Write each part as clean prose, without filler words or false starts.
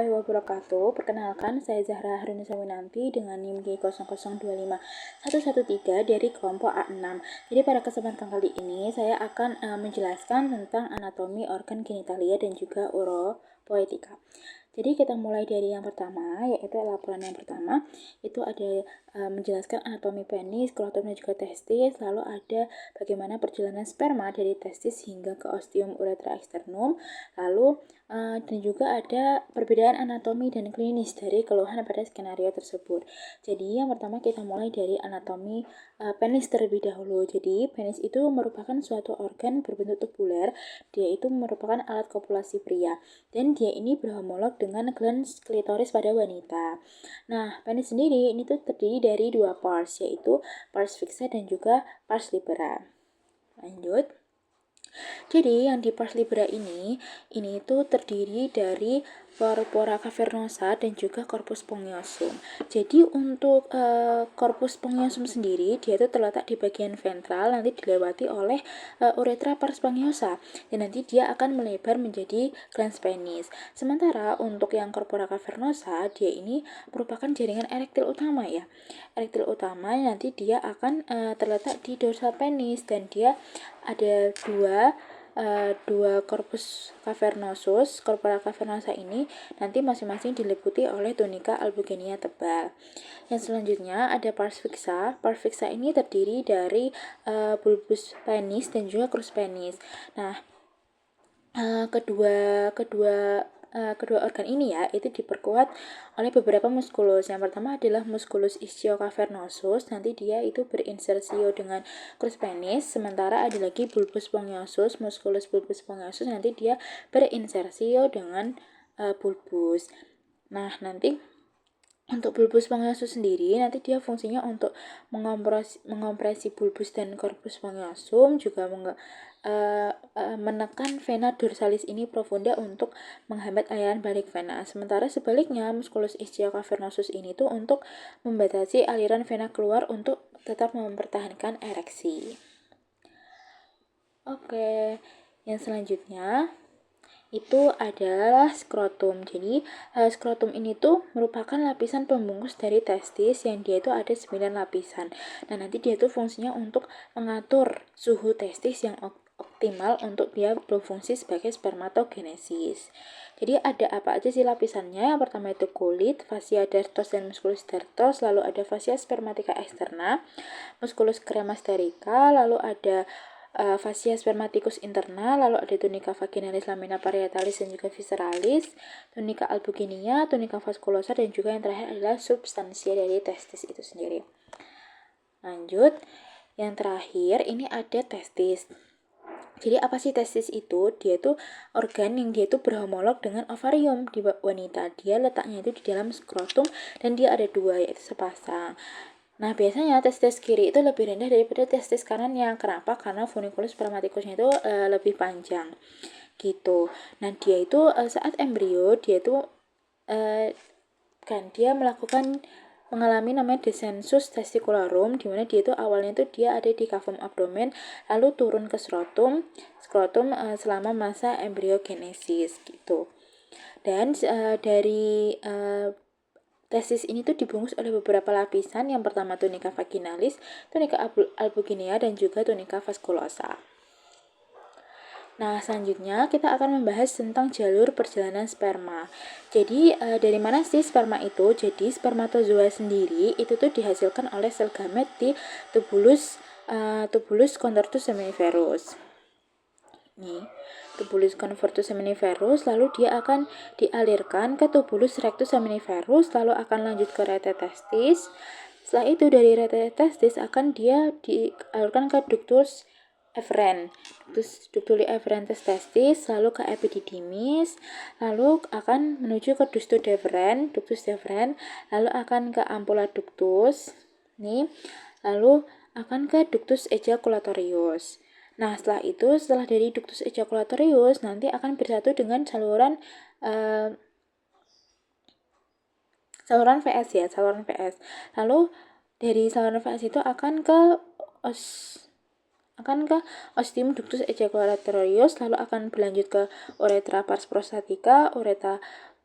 warahmatullahi wabarakatuh. Perkenalkan, saya Zahra Harunisa Winanti dengan NIM G0025113 dari kelompok A6. Jadi pada kesempatan kali ini saya akan menjelaskan tentang anatomi organ genitalia dan juga uropoetika. Jadi kita mulai dari yang pertama, yaitu laporan yang pertama itu ada menjelaskan anatomi penis, skrotum dan juga testis. Lalu ada bagaimana perjalanan sperma dari testis hingga ke ostium uretra externum. Lalu dan juga ada perbedaan anatomi dan klinis dari keluhan pada skenario tersebut. Jadi yang pertama kita mulai dari anatomi penis terlebih dahulu. Jadi penis itu merupakan suatu organ berbentuk tubular. Dia itu merupakan alat kopulasi pria dan dia ini berhomolog dengan glans klitoris pada wanita. Nah, penis sendiri ini tuh terdiri dari dua pars, yaitu pars fixa dan juga pars libera. Lanjut. Jadi yang di pars libera ini itu terdiri dari pora cavernosa dan juga corpus spongiosum. Jadi untuk corpus spongiosum sendiri dia itu terletak di bagian ventral, nanti dilewati oleh uretra pars spongiosa dan nanti dia akan melebar menjadi glans penis. Sementara untuk yang corpora cavernosa dia ini merupakan jaringan erektil utama ya. Erektil utama nanti dia akan terletak di dorsal penis dan dia ada dua corpus cavernosus. Corpora cavernosa ini nanti masing-masing diliputi oleh tunika albugenia tebal. Yang selanjutnya ada pars fixa. Pars fixa ini terdiri dari bulbus penis dan juga crus penis. Nah, kedua organ ini ya itu diperkuat oleh beberapa muskulus. Yang pertama adalah musculus ischiocavernosus, nanti dia itu berinsersio dengan crus penis. Sementara ada lagi bulbus spongiosus, musculus bulbus spongiosus, nanti dia berinsersio dengan bulbus. Nah, nanti untuk bulbus spongiosus sendiri nanti dia fungsinya untuk mengompresi bulbus dan corpus spongiosum, juga menekan vena dorsalis ini profunda untuk menghambat aliran balik vena. Sementara sebaliknya musculus ischiocavernosus ini tuh untuk membatasi aliran vena keluar untuk tetap mempertahankan ereksi. Oke, yang selanjutnya itu adalah skrotum. Jadi skrotum ini tuh merupakan lapisan pembungkus dari testis yang dia itu ada 9 lapisan. Nah, nanti dia tuh fungsinya untuk mengatur suhu testis yang optimal untuk dia berfungsi sebagai spermatogenesis. Jadi ada apa aja sih lapisannya? Yang pertama itu kulit, fascia dartos dan musculus dartos, lalu ada fascia spermatica externa, musculus cremasterica, lalu ada fascia spermaticus interna, lalu ada tunica vaginalis, lamina parietalis dan juga visceralis, tunica albuginiana, tunica vasculosa, dan juga yang terakhir adalah substansia dari testis itu sendiri. Lanjut, yang terakhir ini ada testis. Jadi apa sih testis itu? Dia itu organ yang dia itu berhomolog dengan ovarium di wanita. Dia letaknya itu di dalam skrotum dan dia ada dua, yaitu sepasang. Nah, biasanya testis kiri itu lebih rendah daripada testis kanannya. Kenapa? Karena funiculus spermaticusnya itu lebih panjang. Gitu. Nah, dia itu saat embrio, dia itu dia mengalami namanya descensus testicularum, di mana dia itu awalnya itu dia ada di cavum abdomen, lalu turun ke skrotum selama masa embriogenesis gitu. Dan dari testis ini tuh dibungkus oleh beberapa lapisan. Yang pertama tunica vaginalis, tunica albuginea, dan juga tunica vasculosa. Nah, selanjutnya kita akan membahas tentang jalur perjalanan sperma. Jadi, dari mana sih sperma itu? Jadi, spermatozoa sendiri itu tuh dihasilkan oleh sel gamet di tubulus contortus seminiferus. Nih, tubulus contortus seminiferus, lalu dia akan dialirkan ke tubulus rectus seminiferus, lalu akan lanjut ke rete testis. Setelah itu dari rete testis akan dia dialirkan ke ductus ductuli efferentes testis, lalu ke epididymis, lalu akan menuju ke ductus deferens, lalu akan ke ampulla ductus, lalu akan ke ductus ejaculatorius. Nah, setelah dari ductus ejaculatorius nanti akan bersatu dengan saluran VS ya, saluran VS. Lalu dari saluran VS itu akan ke ostium ductus ejaculatorius, lalu akan berlanjut ke uretra pars prostatica, uretra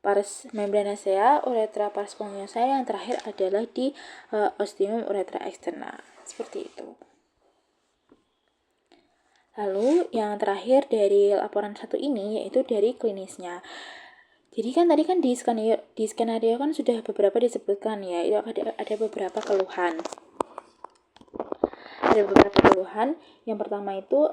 pars membranacea, uretra pars spongiosum, yang terakhir adalah di ostium uretra externa. Seperti itu. Lalu yang terakhir dari laporan 1 ini yaitu dari klinisnya. Jadi kan tadi kan di skenario kan sudah beberapa disebutkan ya, itu ada beberapa keluhan. Ada beberapa keluhan. Yang pertama itu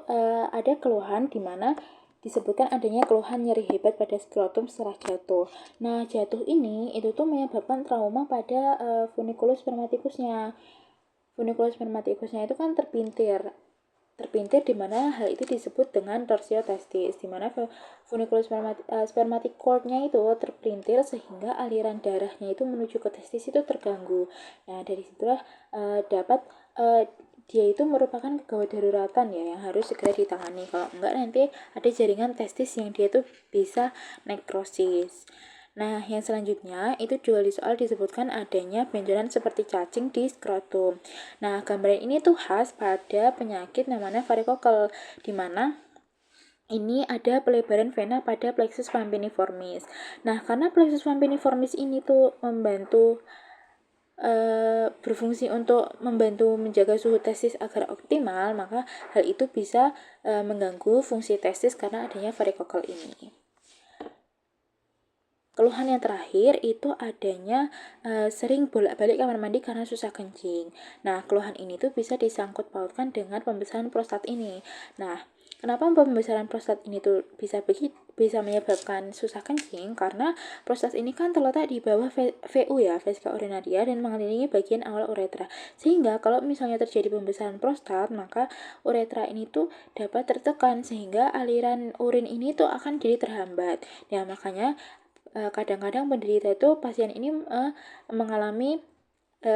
ada keluhan di mana disebutkan adanya keluhan nyeri hebat pada skrotum setelah jatuh. Nah, jatuh ini itu tuh menyebabkan trauma pada funiculus spermaticusnya. Funiculus spermaticusnya itu kan terpintir di mana hal itu disebut dengan torsio testis, di mana funiculus spermatic cord-nya itu terpintir sehingga aliran darahnya itu menuju ke testis itu terganggu. Nah, dari situlah dia itu merupakan gawat daruratan ya yang harus segera ditangani. Kalau enggak nanti ada jaringan testis yang dia itu bisa nekrosis. Nah, yang selanjutnya itu juga di soal disebutkan adanya benjolan seperti cacing di skrotum. Nah, gambaran ini tuh khas pada penyakit namanya varikokel, di mana ini ada pelebaran vena pada plexus pampiniformis. Nah, karena plexus pampiniformis ini tuh berfungsi untuk membantu menjaga suhu testis agar optimal, maka hal itu bisa mengganggu fungsi testis karena adanya varikokel ini. Keluhan yang terakhir itu adanya sering bolak-balik kamar mandi karena susah kencing. Nah, keluhan ini tuh bisa disangkut pautkan dengan pembesaran prostat ini. Nah, kenapa pembesaran prostat ini tuh bisa menyebabkan susah kencing? Karena prostat ini kan terletak di bawah VU ya, vesika urinaria, dan mengelilingi bagian awal uretra. Sehingga kalau misalnya terjadi pembesaran prostat, maka uretra ini tuh dapat tertekan sehingga aliran urin ini tuh akan jadi terhambat. Ya, makanya kadang-kadang penderita itu pasien ini mengalami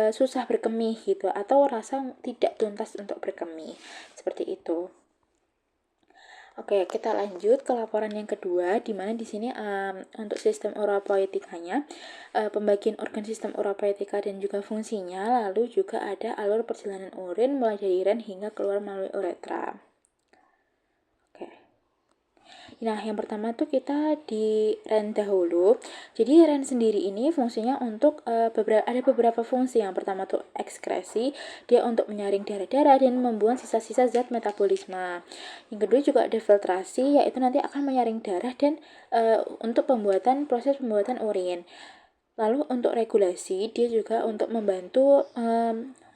susah berkemih gitu atau rasa tidak tuntas untuk berkemih seperti itu. Oke, kita lanjut ke laporan yang kedua, di mana di sini untuk sistem uropoetikanya, pembagian organ sistem uropoetika dan juga fungsinya, lalu juga ada alur perjalanan urin mulai dari ren hingga keluar melalui uretra. Nah, yang pertama tuh kita di ren dahulu. Jadi ren sendiri ini fungsinya untuk ada beberapa fungsi. Yang pertama tuh ekskresi, dia untuk menyaring darah-darah dan membuang sisa-sisa zat metabolisme. Yang kedua juga ada filtrasi, yaitu nanti akan menyaring darah dan untuk proses pembuatan urin. Lalu untuk regulasi, dia juga untuk membantu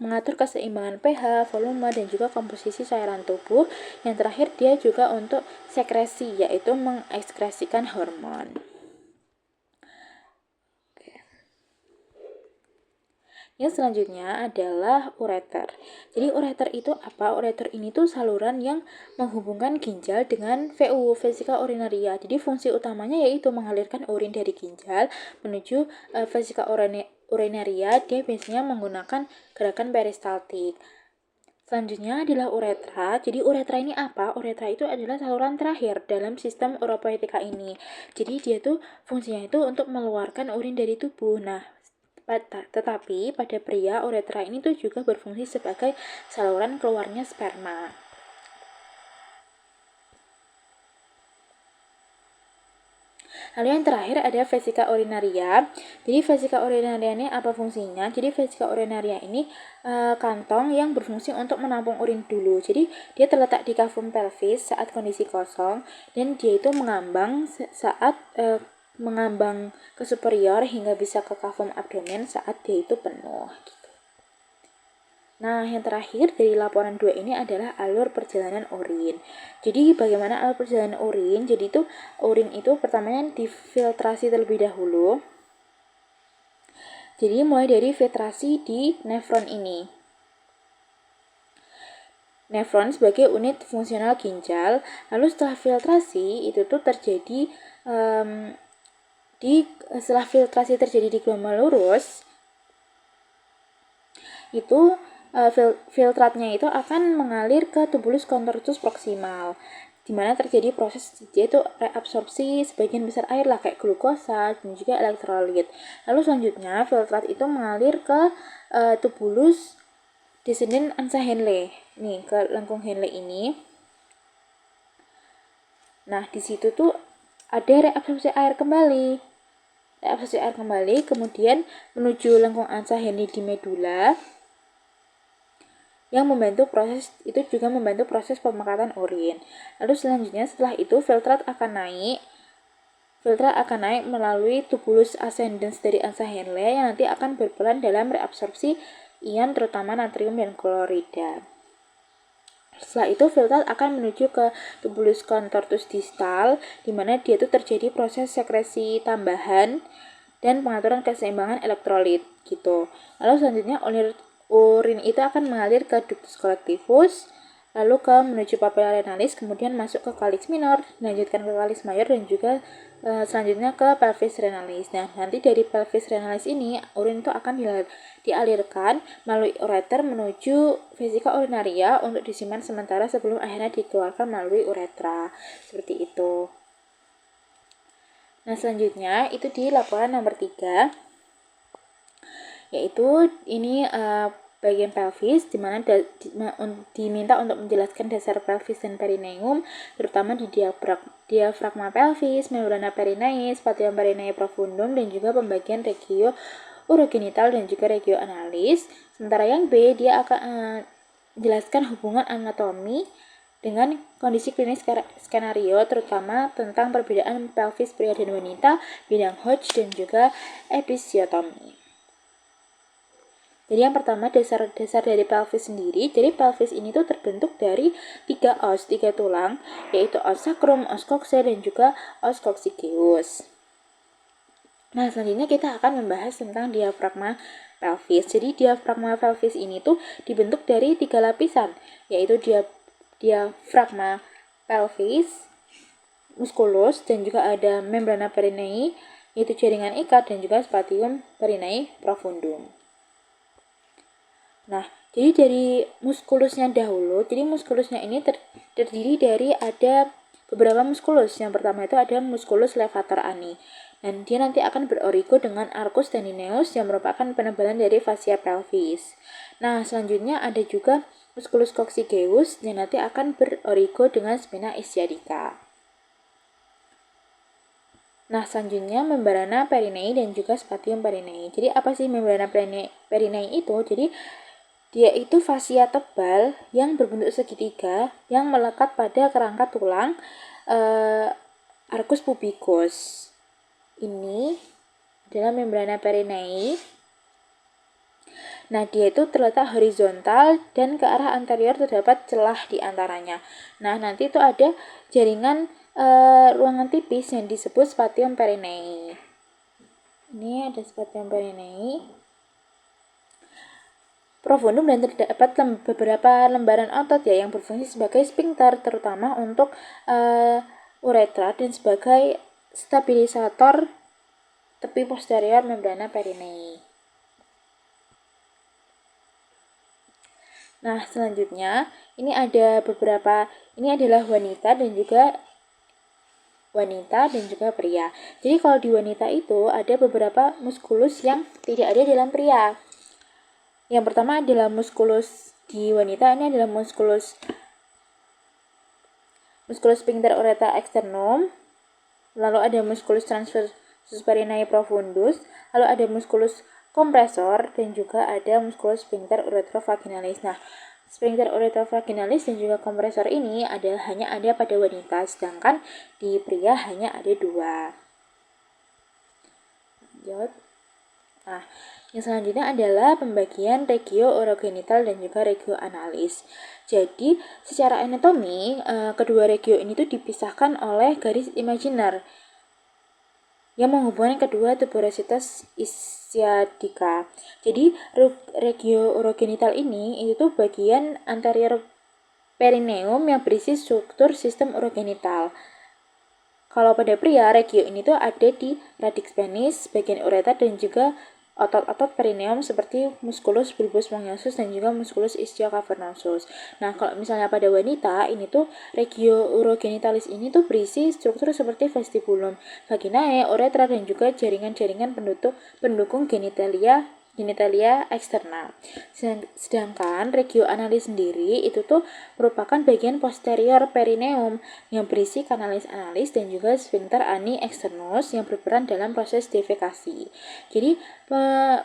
mengatur keseimbangan pH, volume, dan juga komposisi cairan tubuh. Yang terakhir, dia juga untuk sekresi, yaitu mengekskresikan hormon. Yang selanjutnya adalah ureter. Jadi ureter itu apa? Ureter ini tuh saluran yang menghubungkan ginjal dengan VU, vesika urinaria. Jadi fungsi utamanya yaitu mengalirkan urin dari ginjal menuju vesika urinaria. Dia biasanya menggunakan gerakan peristaltik. Selanjutnya adalah uretra. Jadi uretra ini apa? Uretra itu adalah saluran terakhir dalam sistem uropoetika ini. Jadi dia tuh fungsinya itu untuk mengeluarkan urin dari tubuh. Nah, tetapi pada pria uretra ini tuh juga berfungsi sebagai saluran keluarnya sperma. Lalu yang terakhir ada vesika urinaria. Jadi vesika urinaria ini apa fungsinya? Jadi vesika urinaria ini kantong yang berfungsi untuk menampung urin dulu. Jadi dia terletak di kavum pelvis saat kondisi kosong dan dia itu mengambang saat mengambang ke superior hingga bisa ke kavum abdomen saat dia itu penuh. Nah, yang terakhir dari laporan 2 ini adalah alur perjalanan urin. Jadi, bagaimana alur perjalanan urin? Jadi, urin itu pertamanya difiltrasi terlebih dahulu. Jadi, mulai dari filtrasi di nefron ini. Nefron sebagai unit fungsional ginjal. Lalu setelah filtrasi, itu tuh terjadi setelah filtrasi terjadi di glomerulus, itu filtratnya itu akan mengalir ke tubulus contortus proximal, di mana terjadi proses yaitu reabsorpsi sebagian besar air lah kayak glukosa dan juga elektrolit. Lalu selanjutnya filtrat itu mengalir ke tubulus descendens ansa Henle. Nih, ke lengkung Henle ini. Nah, di situ tuh ada reabsorpsi air kembali. reabsorpsi air kembali, kemudian menuju lengkung ansa Henle di medula yang membantu proses pemekatan urin. Lalu selanjutnya setelah itu filtrat akan naik melalui tubulus ascendens dari ansa Henle yang nanti akan berperan dalam reabsorpsi ion terutama natrium dan klorida. Setelah itu filtrat akan menuju ke tubulus contortus distal di mana dia itu terjadi proses sekresi tambahan dan pengaturan keseimbangan elektrolit gitu. Lalu selanjutnya urin itu akan mengalir ke ductus collectivus, lalu menuju papilla renalis, kemudian masuk ke calyx minor, dilanjutkan ke calyx mayor dan juga selanjutnya ke pelvis renalis. Nah, nanti dari pelvis renalis ini urin itu akan dialirkan melalui ureter menuju vesika urinaria untuk disimpan sementara sebelum akhirnya dikeluarkan melalui uretra. Seperti itu. Nah, selanjutnya itu di laporan nomor 3 yaitu ini bagian pelvis di mana diminta untuk menjelaskan dasar pelvis dan perineum terutama di diafragma pelvis, membrana perineis, spatium perineum profundum dan juga pembagian regio urogenital dan juga regio analis. Sementara yang B dia akan menjelaskan hubungan anatomi dengan kondisi klinis skenario terutama tentang perbedaan pelvis pria dan wanita, bidang Hodge dan juga episiotomi. Jadi yang pertama dasar dari pelvis sendiri. Jadi pelvis ini tuh terbentuk dari 3 tulang, yaitu os sacrum, os coxae dan juga os coccygeus. Nah, selanjutnya kita akan membahas tentang diafragma pelvis. Jadi diafragma pelvis ini tuh dibentuk dari 3 lapisan, yaitu diafragma pelvis, musculus dan juga ada membrana perineum, yaitu jaringan ikat dan juga spatium perineum profundum. Nah, jadi dari muskulusnya dahulu, jadi muskulusnya ini terdiri dari ada beberapa muskulus. Yang pertama itu ada muskulus levator ani. Dan dia nanti akan berorigo dengan arcus tendineus yang merupakan penebalan dari fascia pelvis. Nah, selanjutnya ada juga musculus coccygeus yang nanti akan berorigo dengan spina ischiadica. Nah, selanjutnya membrana perineum dan juga spatium perineum. Jadi apa sih membrana perineum itu? Jadi dia itu fascia tebal yang berbentuk segitiga yang melekat pada kerangka tulang arcus pubicus. Ini adalah membrana perineum. Nah, dia itu terletak horizontal dan ke arah anterior terdapat celah di antaranya. Nah, nanti itu ada jaringan ruangan tipis yang disebut spatium perineum. Ini ada spatium perineum profundum dan terdapat beberapa lembaran otot ya yang berfungsi sebagai sphincter terutama untuk uretra dan sebagai stabilisator tepi posterior membrana perineum. Nah, selanjutnya ini adalah wanita dan juga pria. Jadi kalau di wanita itu ada beberapa muskulus yang tidak ada dalam pria. Yang pertama adalah muskulus di wanita, ini adalah muskulus sphincter urethra externum, lalu ada muskulus transversus perineum profundus, lalu ada muskulus kompresor dan juga ada muskulus sphincter urethra vaginalis. Nah, sphincter urethra vaginalis dan juga kompresor ini hanya ada pada wanita, sedangkan di pria hanya ada 2. Lanjut. Nah, yang selanjutnya adalah pembagian regio urogenital dan juga regio analis. Jadi, secara anatomi, kedua regio ini tuh dipisahkan oleh garis imaginer yang menghubungkan kedua tuberositas ischiadica. Jadi, regio urogenital ini itu tuh bagian anterior perineum yang berisi struktur sistem urogenital. Kalau pada pria, regio ini tuh ada di radix penis, bagian ureter dan juga otot-otot perineum seperti musculus bulbus mangiosus dan juga musculus ischiocavernosus. Nah, kalau misalnya pada wanita, ini tuh regio urogenitalis ini tuh berisi struktur seperti vestibulum, vaginae, uretra dan juga jaringan-jaringan pendukung genitalia genitalia eksternal. Sedangkan regio analis sendiri itu tuh merupakan bagian posterior perineum yang berisi kanalis analis dan juga sphincter ani externus yang berperan dalam proses defekasi. Jadi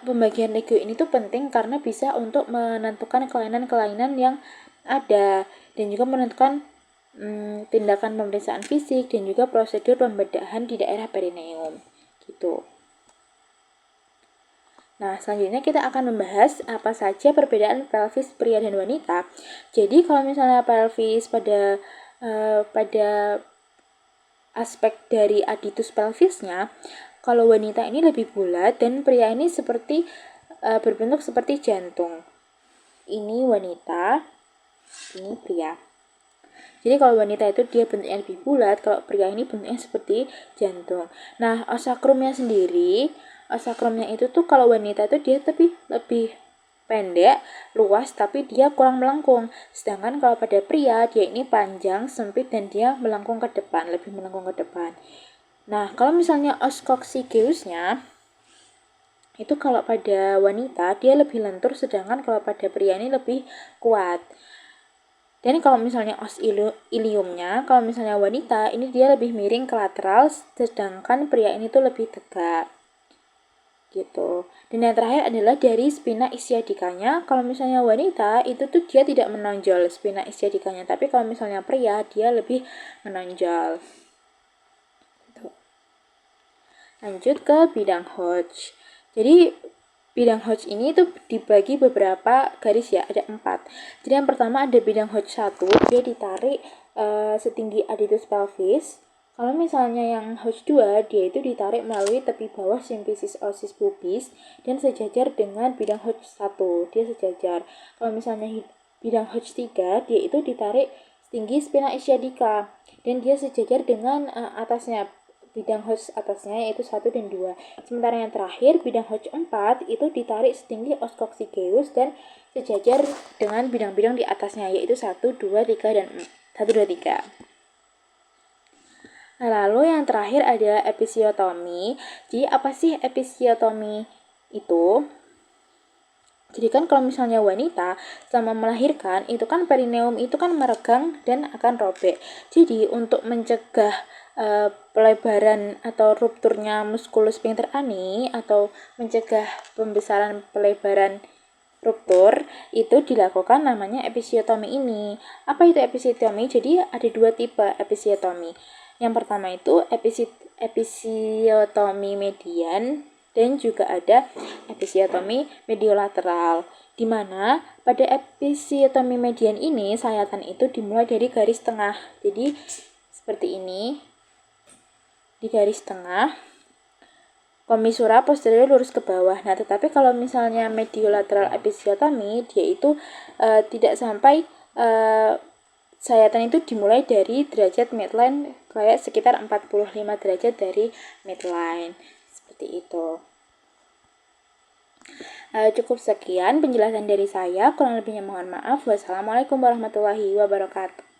pembagian regio ini tuh penting karena bisa untuk menentukan kelainan-kelainan yang ada dan juga menentukan tindakan pemeriksaan fisik dan juga prosedur pembedahan di daerah perineum gitu. Nah, selanjutnya kita akan membahas apa saja perbedaan pelvis pria dan wanita. Jadi, kalau misalnya pelvis pada aspek dari aditus pelvisnya, kalau wanita ini lebih bulat dan pria ini berbentuk seperti jantung. Ini wanita, ini pria. Jadi kalau wanita itu dia bentuknya lebih bulat, kalau pria ini bentuknya seperti jantung. Nah, osakrumnya itu tuh kalau wanita itu dia lebih pendek, luas, tapi dia kurang melengkung. Sedangkan kalau pada pria dia ini panjang, sempit, dan dia melengkung ke depan, lebih melengkung ke depan. Nah, kalau misalnya os coccygeusnya itu kalau pada wanita dia lebih lentur, sedangkan kalau pada pria ini lebih kuat. Dan kalau misalnya os iliumnya, kalau misalnya wanita, ini dia lebih miring ke lateral, sedangkan pria ini tuh lebih tegak. Gitu. Dan yang terakhir adalah dari spina ischiadicanya. Kalau misalnya wanita, itu tuh dia tidak menonjol spina ischiadicanya, tapi kalau misalnya pria, dia lebih menonjol. Gitu. Lanjut ke bidang Hodge. Jadi bidang Hodge ini tuh dibagi beberapa garis ya, ada 4. Jadi yang pertama ada bidang Hodge 1, dia ditarik setinggi aditus pelvis. Kalau misalnya yang Hodge 2, dia itu ditarik melalui tepi bawah symphysis osis pubis dan sejajar dengan bidang Hodge 1, dia sejajar. Kalau misalnya bidang Hodge 3, dia itu ditarik setinggi spina ischiadica dan dia sejajar dengan atasnya bidang Hodge atasnya yaitu 1 dan 2. Sementara yang terakhir bidang Hodge 4 itu ditarik setinggi os coccygeus dan sejajar dengan bidang-bidang di atasnya yaitu 1, 2, 3 dan 1, 2, 3. Nah, lalu yang terakhir ada episiotomi. Jadi apa sih episiotomi itu? Jadi kan kalau misalnya wanita selama melahirkan itu kan perineum itu kan meregang dan akan robek. Jadi untuk mencegah pelebaran atau rupturnya muskulus sphincter ani atau mencegah pembesaran pelebaran ruptur itu dilakukan namanya episiotomi ini. Apa itu episiotomi? Jadi ada 2 tipe episiotomi. Yang pertama itu episiotomi median dan juga ada episiotomi mediolateral, di mana pada episiotomi median ini sayatan itu dimulai dari garis tengah. Jadi seperti ini, di garis tengah, komisura posterior lurus ke bawah. Nah, tetapi kalau misalnya mediolateral episiotomi, dia itu tidak sampai sayatan itu dimulai dari derajat midline kayak sekitar 45 derajat dari midline. Seperti itu. Cukup sekian penjelasan dari saya, kurang lebihnya mohon maaf. Wassalamualaikum warahmatullahi wabarakatuh.